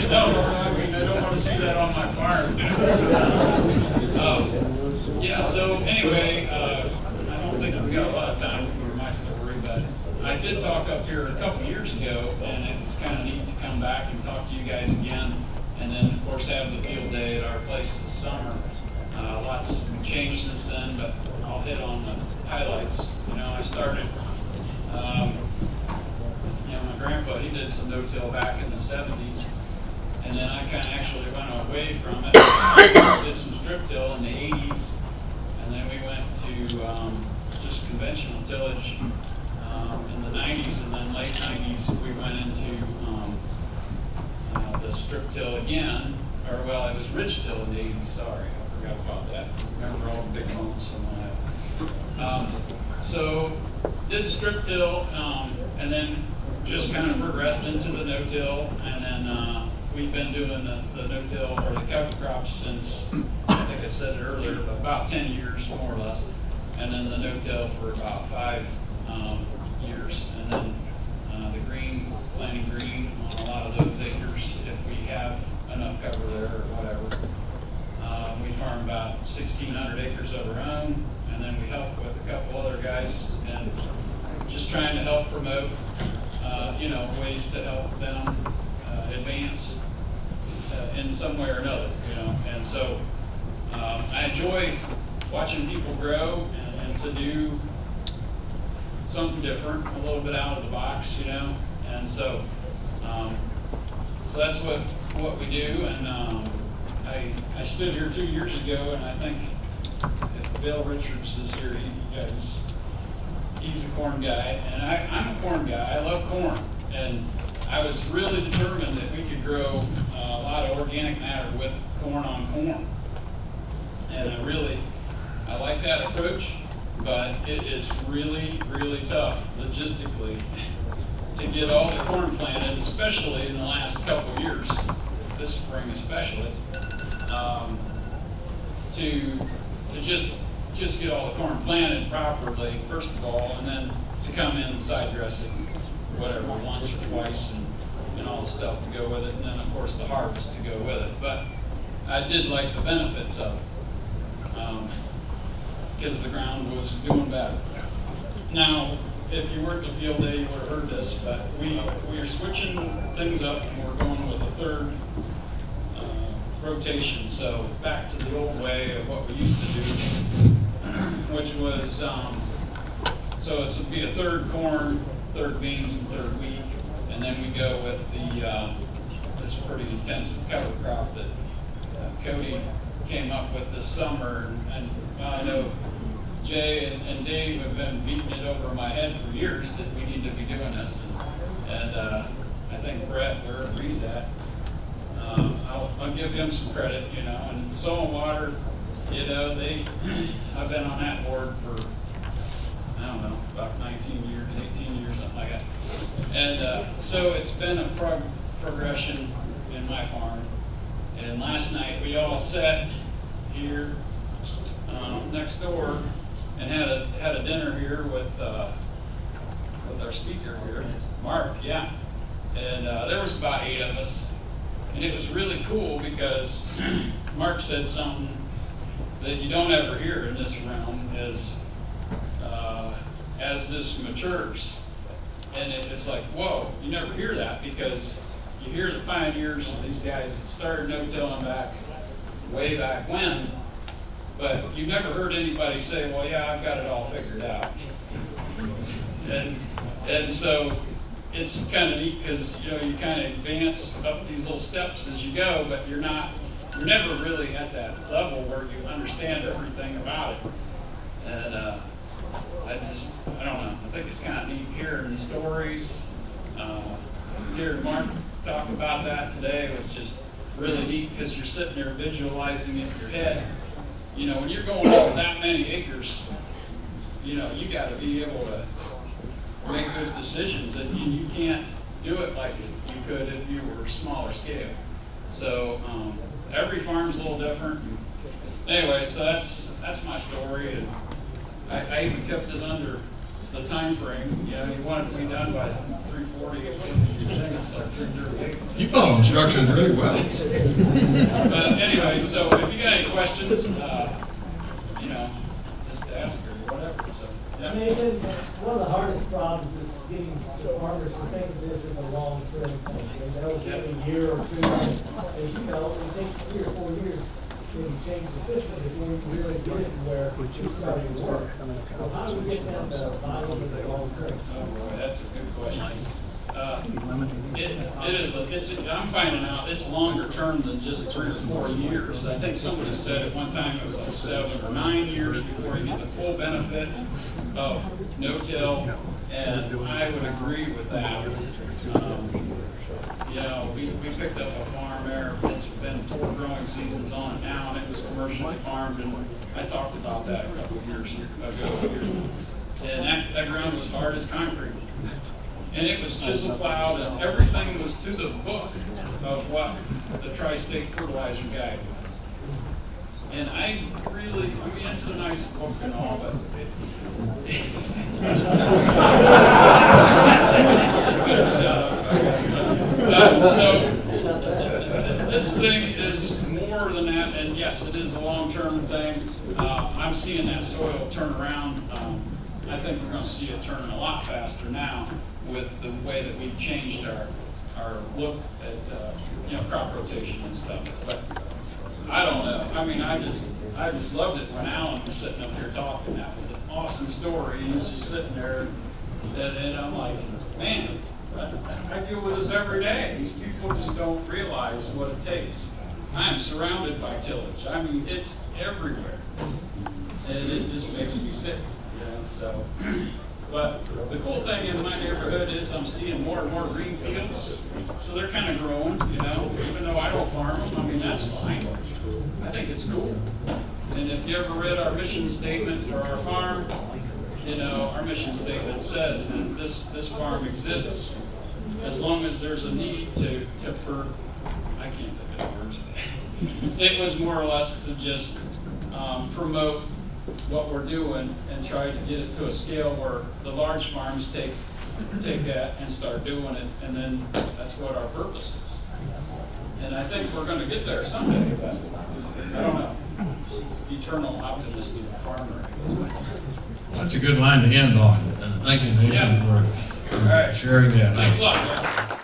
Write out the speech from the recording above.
No, I mean, I don't want to see that on my farm. Yeah, so anyway, I don't think we got a lot of time for my story, but I did talk up here a couple years ago, and it was kind of neat to come back and talk to you guys again, and then, of course, have the field day at our place this summer. Lots changed since then, but I'll hit on the highlights. I started, my grandpa, he did some no-till back in the 70s, and then I kind of actually went away from it. Did some strip-till in the 80s, and then we went to just conventional tillage in the 90s, and then late 90s we went into the strip-till again, or well, it was ridge-till in the 80s, sorry. Forgot about that. Remember all the big moments from that. So did the strip till, and then just kind of progressed into the no-till, and then we've been doing the no-till or the cover crops since, I think I said it earlier, but about 10 years more or less, and then the no-till for about 5 years, and then the green, planting green on a lot of those acres if we have enough cover there or whatever. We farm about 1,600 acres of our own, and then we help with a couple other guys, and just trying to help promote, ways to help them advance in some way or another, And so I enjoy watching people grow and to do something different, a little bit out of the box, And so that's what we do, and I stood here 2 years ago, and I think if Bill Richards is here, he's a corn guy, and I'm a corn guy. I love corn, and I was really determined that we could grow a lot of organic matter with corn on corn, and I like that approach, but it is really, really tough logistically to get all the corn planted, especially in the last couple of years, this spring especially. To just get all the corn planted properly, first of all, and then to come in and side dress it, whatever, once or twice, and all the stuff to go with it, and then of course the harvest to go with it. But I did like the benefits of it, because the ground was doing better. Now, if you were at the field day, you would have heard this, but we are switching things up, and we're going with a third rotation, so back to the old way of what we used to do, which was, so it's be a third corn, third beans, and third wheat, and then we go with this pretty intensive cover crop that Cody came up with this summer, and I know Jay and Dave have been beating it over my head for years that we need to be doing this, and I think Brett, wherever he's at, I'll give him some credit, and Soil and Water, I've been on that board for, I don't know, about 19 years, 18 years, something like that. And so it's been a progression in my farm. And last night we all sat here next door and had a dinner here with our speaker here, Mark, yeah. And there was about 8 of us. And it was really cool because Mark said something that you don't ever hear in this realm is as this matures. And it's like, whoa, you never hear that because you hear the pioneers and these guys that started no-tilling back way back when, but you've never heard anybody say, well, yeah, I've got it all figured out. And so it's kind of neat because you kind of advance up these little steps as you go, but you're never really at that level where you understand everything about it. And I don't know. I think it's kind of neat hearing the stories. Hearing Mark talk about that today was just really neat because you're sitting there visualizing it in your head. When you're going over that many acres, you got to be able to make those decisions, and you can't do it like you could if you were smaller scale. So every farm's a little different. Anyway, so that's my story, and I even kept it under the time frame, you know, you want it to be done by 3:40, it's like 3:38. You follow instructions really well. But anyway, so if you got any questions, you know, just ask or whatever, so, yeah. Nathan, one of the hardest problems is getting the farmers to think of this as a long-term thing. They know give it a year or two, as you know, it takes 3 or 4 years to change the system before we can really get it to where it's starting to work. So how do we get them to buy into the long-term? Oh boy, that's a good question. I'm finding out it's longer term than just 3 or 4 years. I think somebody said at one time it was like 7 or 9 years before you get the full benefit of no-till, and I would agree with that. You know, we picked up a farm there, it's been 4 growing seasons on it now, and it was commercially farmed, and I talked about that a couple of years ago. And that ground was hard as concrete. And it was chisel plowed, and everything was to the book of what the Tri-State Fertilizer Guide was. And I really, I mean, it's a nice book and all, but so this thing is more than that, and yes, it is a long-term thing. I'm seeing that soil turn around. I think we're going to see it turn a lot faster now with the way that we've changed our look at crop rotation and stuff. But I don't know. I mean, I just loved it when Alan was sitting up here talking. That was an awesome story. He was just sitting there, and I'm like, man, I deal with this every day. These people just don't realize what it takes. I'm surrounded by tillage. I mean, it's everywhere, and it just makes me sick. So, but the cool thing in my neighborhood is I'm seeing more and more green fields. So they're kind of growing, you know, even though I don't farm them. I mean, that's fine. I think it's cool. And if you ever read our mission statement for our farm, you know, our mission statement says that this farm exists as long as there's a need I can't think of the words. It was more or less to just promote what we're doing and try to get it to a scale where the large farms take that and start doing it, and then that's what our purpose is. And I think we're going to get there someday, but I don't know. Eternal optimistic farmer. That's a good line to end on. And thank you, Nathan, for sharing that. Thanks a lot, man.